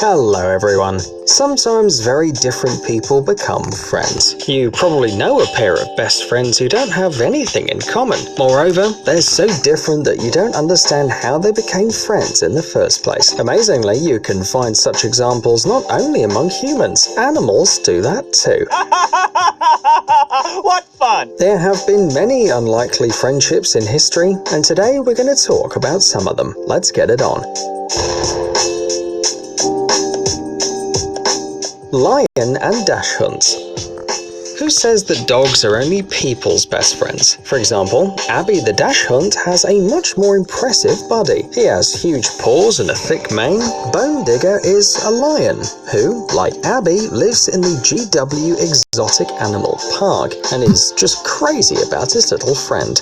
Hello everyone. Sometimes very different people become friends. You probably know a pair of best friends who don't have anything in common. Moreover, they're so different that you don't understand how they became friends in the first place. Amazingly, you can find such examples not only among humans, animals do that too. What fun! There have been many unlikely friendships in history, and today we're going to talk about some of them. Let's get it on. Lion and dash hunts. Who says that dogs are only people's best friends? For example, Abby the dash hunt has a much more impressive body. He has huge paws and a thick mane. Bone Digger is a lion who, like Abby, lives in the GW Exotic Animal Park and is just crazy about his little friend.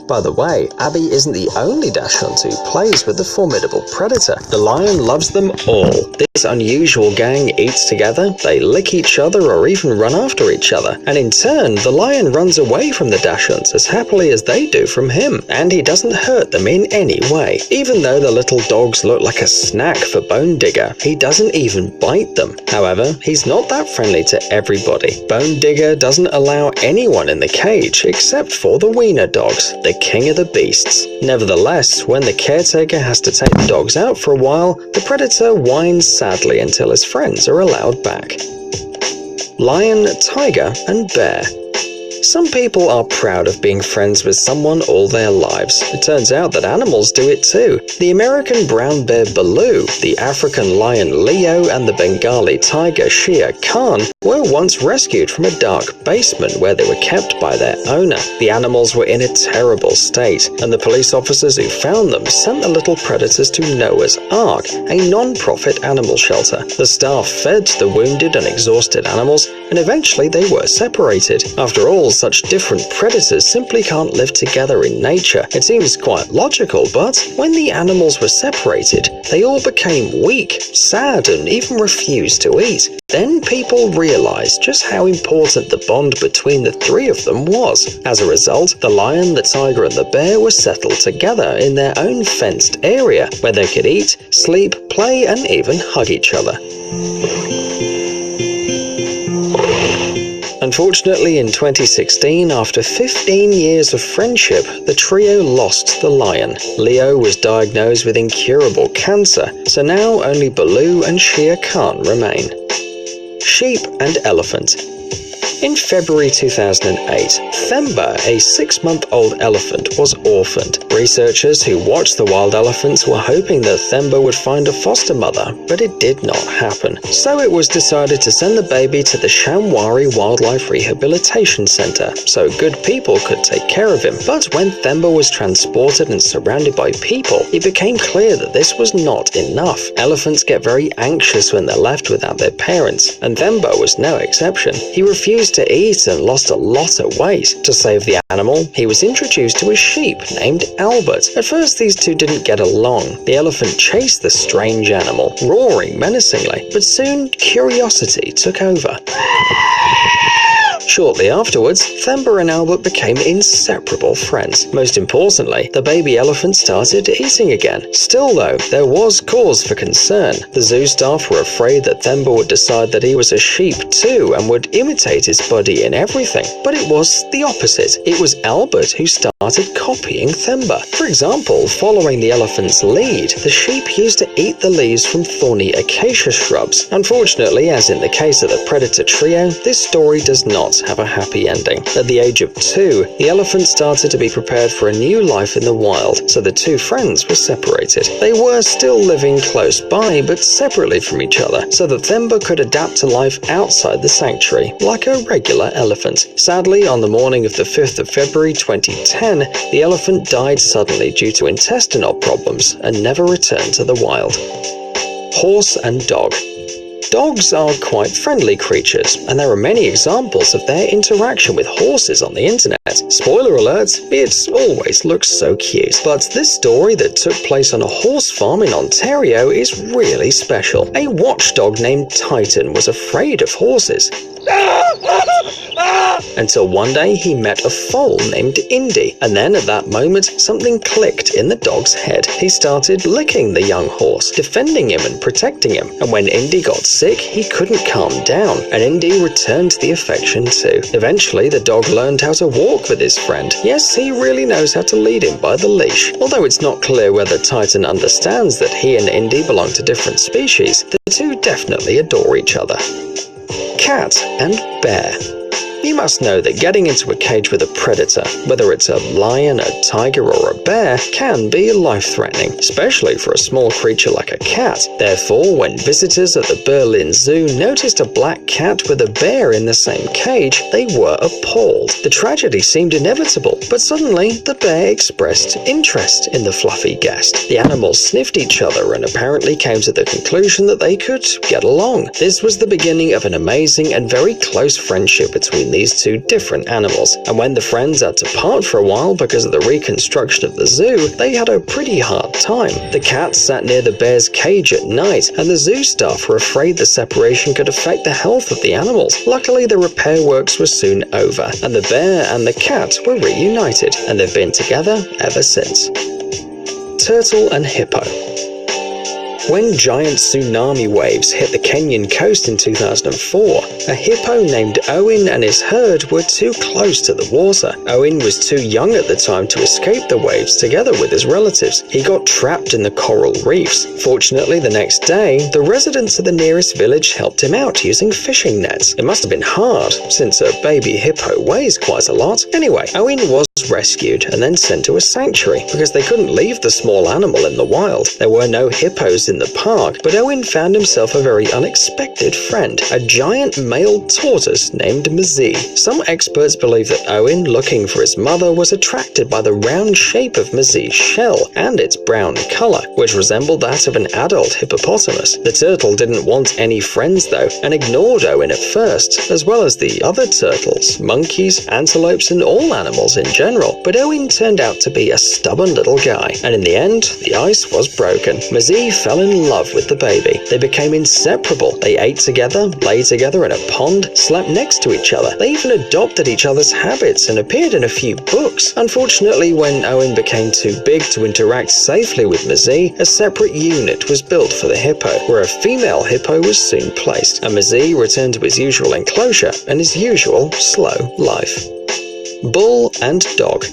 By the way, Abby isn't the only dash hunt who plays with the formidable predator. The lion loves them all. This unusual gang eats together, they lick each other or even run after each other. And in turn, the lion runs away from the dash hunts as happily as they do from him. And he doesn't hurt them in any way. Even though the little dogs look like a snack for Bone Digger, he doesn't even bite them. However, he's not that friendly to everybody. Bone Digger doesn't allow anyone in the cage except for the wiener dogs, the king of the beasts. Nevertheless, when the caretaker has to take the dogs out for a while, the predator whines sadly until his friends are allowed back. Lion, tiger, and bear. Some people are proud of being friends with someone all their lives. It turns out that animals do it too. The American brown bear Baloo, the African lion Leo, and the Bengali tiger Shere Khan were once rescued from a dark basement where they were kept by their owner. The animals were in a terrible state, and the police officers who found them sent the little predators to Noah's Ark, a non-profit animal shelter. The staff fed the wounded and exhausted animals, and eventually they were separated. After all, such different predators simply can't live together in nature. It seems quite logical, but when the animals were separated, they all became weak, sad, and even refused to eat. Then people realized just how important the bond between the three of them was. As a result, the lion, the tiger, and the bear were settled together in their own fenced area, where they could eat, sleep, play, and even hug each other. Unfortunately, in 2016, after 15 years of friendship, the trio lost the lion. Leo was diagnosed with incurable cancer, so now only Baloo and Shere Khan remain. Sheep and elephant. In February 2008, Themba, a 6-month-old elephant, was orphaned. Researchers who watched the wild elephants were hoping that Themba would find a foster mother, but it did not happen. So it was decided to send the baby to the Shamwari Wildlife Rehabilitation Center, so good people could take care of him. But when Themba was transported and surrounded by people, it became clear that this was not enough. Elephants get very anxious when they're left without their parents, and Themba was no exception. He refused to eat and lost a lot of weight. To save the animal, he was introduced to a sheep named Albert. At first, these two didn't get along. The elephant chased the strange animal, roaring menacingly, but soon curiosity took over. Shortly afterwards, Themba and Albert became inseparable friends. Most importantly, the baby elephant started eating again. Still though, there was cause for concern. The zoo staff were afraid that Themba would decide that he was a sheep too and would imitate his buddy in everything. But it was the opposite. It was Albert who started copying Themba. For example, following the elephant's lead, the sheep used to eat the leaves from thorny acacia shrubs. Unfortunately, as in the case of the predator trio, this story does not have a happy ending. At the age of 2, the elephant started to be prepared for a new life in the wild, so the two friends were separated. They were still living close by, but separately from each other, so that Themba could adapt to life outside the sanctuary, like a regular elephant. Sadly, on the morning of the 5th of February 2010, the elephant died suddenly due to intestinal problems and never returned to the wild. Horse and dog. Dogs are quite friendly creatures, and there are many examples of their interaction with horses on the internet. Spoiler alert, it always looks so cute. But this story that took place on a horse farm in Ontario is really special. A watchdog named Titan was afraid of horses. Until one day he met a foal named Indy, and then at that moment something clicked in the dog's head. He started licking the young horse, defending him and protecting him, and when Indy got sick he couldn't calm down, and Indy returned the affection too. Eventually the dog learned how to walk with his friend. Yes, he really knows how to lead him by the leash. Although it's not clear whether Titan understands that he and Indy belong to different species, the two definitely adore each other. Cat and bear. You must know that getting into a cage with a predator, whether it's a lion, a tiger, or a bear, can be life-threatening, especially for a small creature like a cat. Therefore, when visitors at the Berlin Zoo noticed a black cat with a bear in the same cage, they were appalled. The tragedy seemed inevitable, but suddenly the bear expressed interest in the fluffy guest. The animals sniffed each other and apparently came to the conclusion that they could get along. This was the beginning of an amazing and very close friendship between these two different animals, and when the friends had to part for a while because of the reconstruction of the zoo, they had a pretty hard time. The cat sat near the bear's cage at night, and the zoo staff were afraid the separation could affect the health of the animals. Luckily, the repair works were soon over, and the bear and the cat were reunited, and they've been together ever since. Turtle and hippo. When giant tsunami waves hit the Kenyan coast in 2004, a hippo named Owen and his herd were too close to the water. Owen was too young at the time to escape the waves together with his relatives. He got trapped in the coral reefs. Fortunately, the next day, the residents of the nearest village helped him out using fishing nets. It must have been hard, since a baby hippo weighs quite a lot. Anyway, Owen was rescued and then sent to a sanctuary because they couldn't leave the small animal in the wild. There were no hippos in the park, but Owen found himself a very unexpected friend, a giant male tortoise named Mzee. Some experts believe that Owen, looking for his mother, was attracted by the round shape of Mzee's shell and its brown color, which resembled that of an adult hippopotamus. The turtle didn't want any friends though, and ignored Owen at first, as well as the other turtles, monkeys, antelopes, and all animals in general. But Owen turned out to be a stubborn little guy, and in the end, the ice was broken. Mzee fell in love with the baby. They became inseparable. They ate together, lay together in a pond, slept next to each other. They even adopted each other's habits and appeared in a few books. Unfortunately, when Owen became too big to interact safely with Mzee, a separate unit was built for the hippo, where a female hippo was soon placed, and Mzee returned to his usual enclosure and his usual slow life. Bull and dog.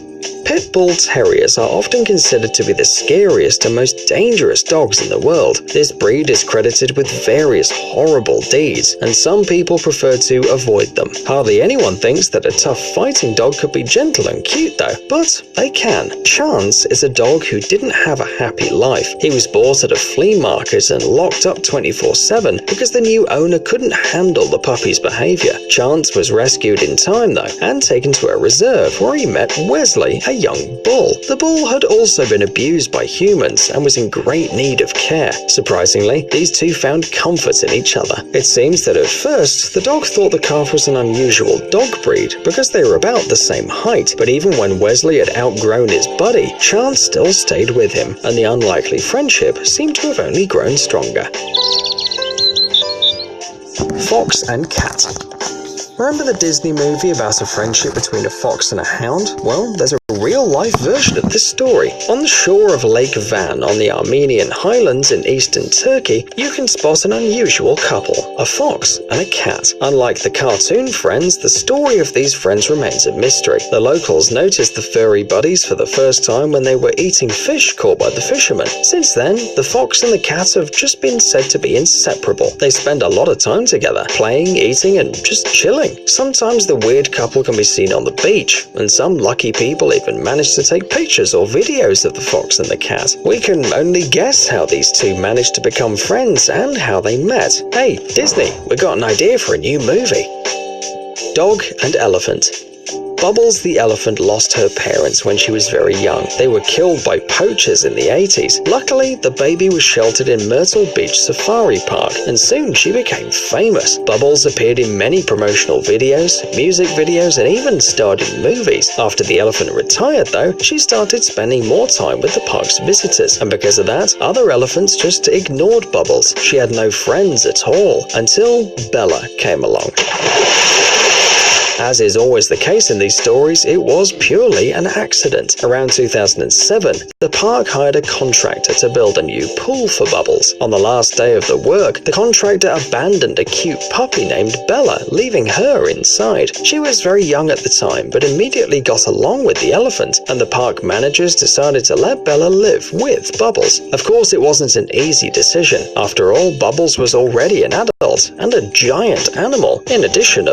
Pit bull terriers are often considered to be the scariest and most dangerous dogs in the world. This breed is credited with various horrible deeds, and some people prefer to avoid them. Hardly anyone thinks that a tough fighting dog could be gentle and cute though, but they can. Chance is a dog who didn't have a happy life. He was bought at a flea market and locked up 24/7 because the new owner couldn't handle the puppy's behavior. Chance was rescued in time though, and taken to a reserve where he met Wesley, a young bull. The bull had also been abused by humans and was in great need of care. Surprisingly, these two found comfort in each other. It seems that at first, the dog thought the calf was an unusual dog breed because they were about the same height, but even when Wesley had outgrown his buddy, Chance still stayed with him, and the unlikely friendship seemed to have only grown stronger. Fox and cat. Remember the Disney movie about a friendship between a fox and a hound? Well, there's a real-life version of this story. On the shore of Lake Van on the Armenian highlands in eastern Turkey, you can spot an unusual couple, a fox and a cat. Unlike the cartoon friends, the story of these friends remains a mystery. The locals noticed the furry buddies for the first time when they were eating fish caught by the fishermen. Since then, the fox and the cat have just been said to be inseparable. They spend a lot of time together, playing, eating, and just chilling. Sometimes the weird couple can be seen on the beach, and some lucky people even managed to take pictures or videos of the fox and the cat. We can only guess how these two managed to become friends and how they met. Hey, Disney, we got an idea for a new movie. Dog and elephant. Bubbles the elephant lost her parents when she was very young. They were killed by poachers in the 80s. Luckily, the baby was sheltered in Myrtle Beach Safari Park, and soon she became famous. Bubbles appeared in many promotional videos, music videos, and even starred in movies. After the elephant retired, though, she started spending more time with the park's visitors, and because of that, other elephants just ignored Bubbles. She had no friends at all, until Bella came along. As is always the case in these stories, it was purely an accident. Around 2007, the park hired a contractor to build a new pool for Bubbles. On the last day of the work, the contractor abandoned a cute puppy named Bella, leaving her inside. She was very young at the time, but immediately got along with the elephant, and the park managers decided to let Bella live with Bubbles. Of course, it wasn't an easy decision. After all, Bubbles was already an adult and a giant animal. In addition,